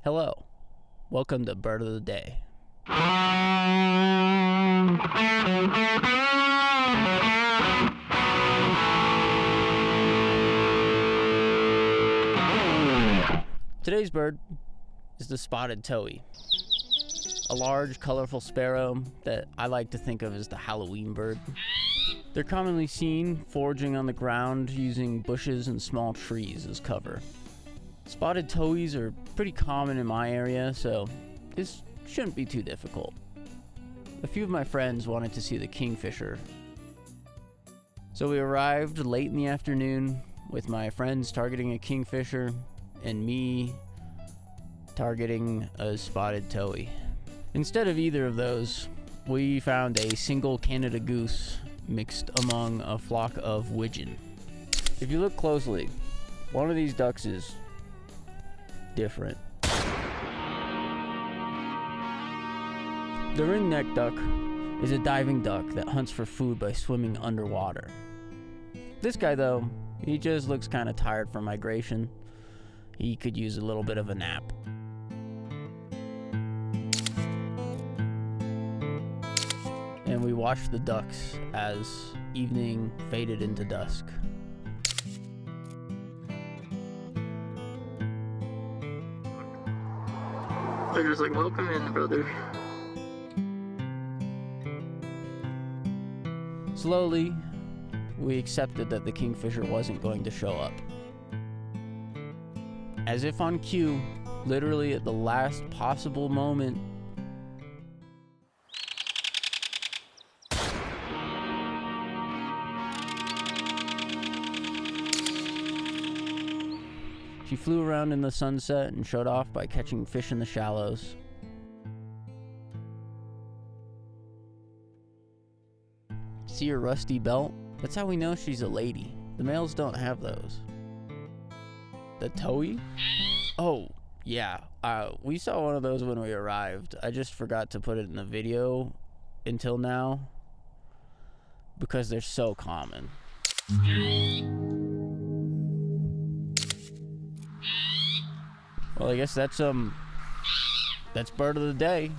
Hello, welcome to Bird of the Day. Today's bird is the spotted towhee, a large, colorful sparrow that I like to think of as the Halloween bird. They're commonly seen foraging on the ground using bushes and small trees as cover. Spotted towhees are pretty common in my area, so this shouldn't be too difficult. A few of my friends wanted to see the kingfisher, so we arrived late in the afternoon with my friends targeting a kingfisher and me targeting a spotted towhee. Instead of either of those, we found a single Canada goose mixed among a flock of widgeon. If you look closely, one of these ducks is different. The ring-necked duck is a diving duck that hunts for food by swimming underwater. This guy, though, he just looks kind of tired from migration. He could use a little bit of a nap. And we watched the ducks as evening faded into dusk. They're just like, welcome in, brother. Slowly, we accepted that the kingfisher wasn't going to show up. As if on cue, literally at the last possible moment, she flew around in the sunset and showed off by catching fish in the shallows. See her rusty belt? That's how we know she's a lady. The males don't have those. The towhee? Oh, yeah. We saw one of those when we arrived. I just forgot to put it in the video until now because they're so common. Well, I guess that's Bird of the Day.